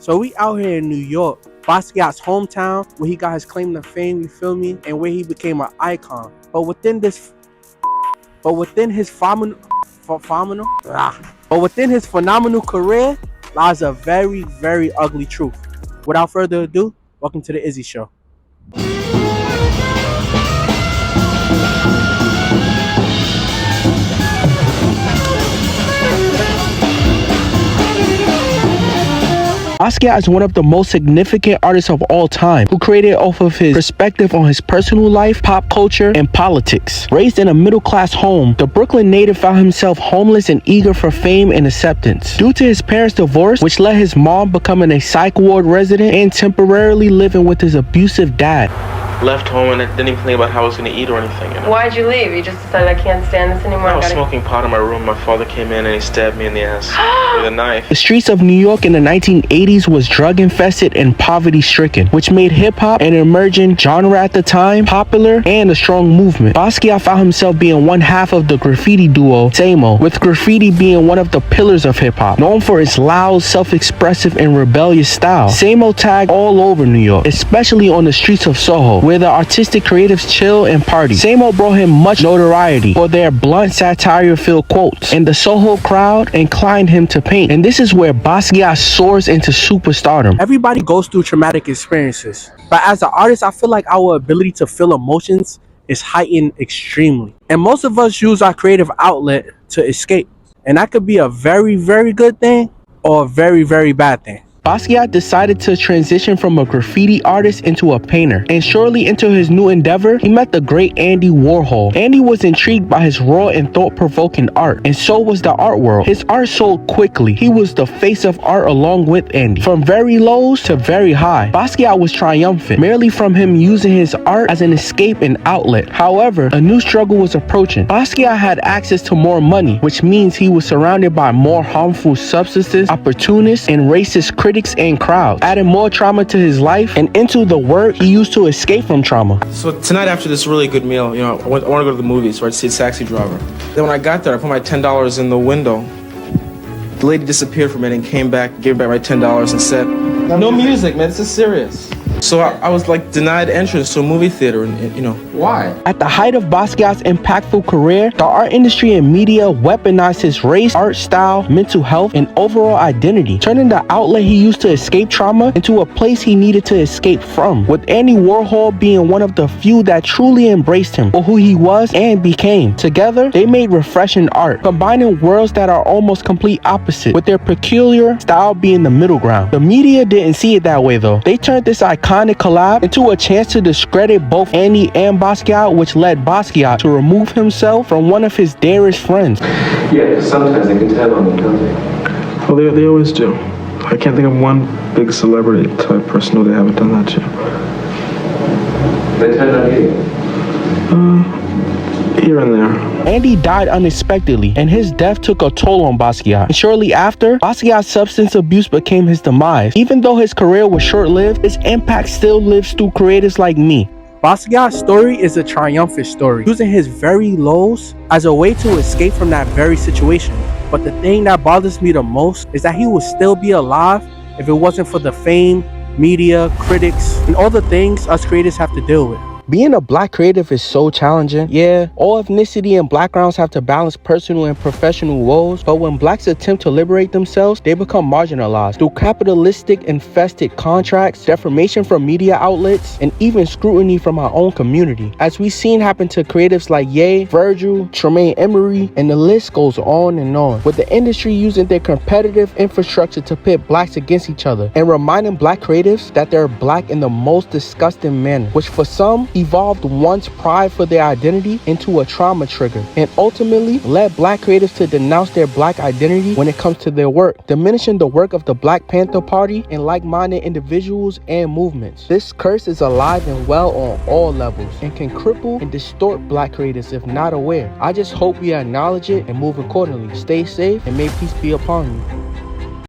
So we out here in New York, Basquiat's hometown, where he got his claim to fame, you feel me? And where he became an icon. But within his phenomenal career lies a very, very ugly truth. Without further ado, welcome to the Izzy Show. Basquiat is one of the most significant artists of all time, who created off of his perspective on his personal life, pop culture, and politics. Raised in a middle-class home, the Brooklyn native found himself homeless and eager for fame and acceptance. Due to his parents' divorce, which led his mom becoming a psych ward resident and temporarily living with his abusive dad. Left home and I didn't even think about how I was going to eat or anything. You know? Why'd you leave? You just decided I can't stand this anymore? I was smoking pot in my room. My father came in and he stabbed me in the ass with a knife. The streets of New York in the 1980s was drug-infested and poverty-stricken, which made hip-hop an emerging genre at the time, popular, and a strong movement. Basquiat found himself being one half of the graffiti duo Samo, with graffiti being one of the pillars of hip-hop, known for its loud, self-expressive, and rebellious style. Samo tagged all over New York, especially on the streets of Soho, where the artistic creatives chill and party. Samo brought him much notoriety for their blunt satire-filled quotes, and the Soho crowd inclined him to paint. And this is where Basquiat soars into superstardom. Everybody goes through traumatic experiences, but as an artist, I feel like our ability to feel emotions is heightened extremely. And most of us use our creative outlet to escape. And that could be a very, very good thing or a very, very bad thing. Basquiat decided to transition from a graffiti artist into a painter, and shortly into his new endeavor, he met the great Andy Warhol. Andy was intrigued by his raw and thought-provoking art, and so was the art world. His art sold quickly. He was the face of art along with Andy, from very lows to very high. Basquiat was triumphant, merely from him using his art as an escape and outlet. However, a new struggle was approaching. Basquiat had access to more money, which means he was surrounded by more harmful substances, opportunists, and racist critics and crowds, adding more trauma to his life and into the work he used to escape from trauma. So tonight after this really good meal, I want to go to the movies, so I'd see a taxi driver. Then when I got there, I put my $10 in the window. The lady disappeared for a minute and came back, gave me back my $10 and said, "No music, man, this is serious." So I was like denied entrance to a movie theater, and why? At the height of Basquiat's impactful career, the art industry and media weaponized his race, art style, mental health, and overall identity, turning the outlet he used to escape trauma into a place he needed to escape from, with Andy Warhol being one of the few that truly embraced him for who he was and became. Together, they made refreshing art, combining worlds that are almost complete opposite, with their peculiar style being the middle ground. The media didn't see it that way though. They turned this iconic collab into a chance to discredit both Andy and Basquiat, which led Basquiat to remove himself from one of his dearest friends. Yeah, sometimes they can tell on you, don't they? Well, they always do. I can't think of one big celebrity type person who they haven't done that to. They tend on you? Here and there. Andy died unexpectedly, and his death took a toll on Basquiat. And shortly after, Basquiat's substance abuse became his demise. Even though his career was short-lived, his impact still lives through creators like me. Basquiat's story is a triumphant story, using his very lows as a way to escape from that very situation. But the thing that bothers me the most is that he would still be alive if it wasn't for the fame, media, critics, and all the things us creators have to deal with. Being a black creative is so challenging. Yeah, all ethnicity and backgrounds have to balance personal and professional woes, but when blacks attempt to liberate themselves, they become marginalized through capitalistic infested contracts, defamation from media outlets, and even scrutiny from our own community. As we've seen happen to creatives like Ye, Virgil, Tremaine Emory, and the list goes on and on, with the industry using their competitive infrastructure to pit blacks against each other, and reminding black creatives that they're black in the most disgusting manner, which for some evolved one's pride for their identity into a trauma trigger, and ultimately led black creatives to denounce their black identity when it comes to their work, diminishing the work of the Black Panther Party and like-minded individuals and movements. This curse is alive and well on all levels and can cripple and distort black creators if not aware. I just hope we acknowledge it and move accordingly. Stay safe and may peace be upon you.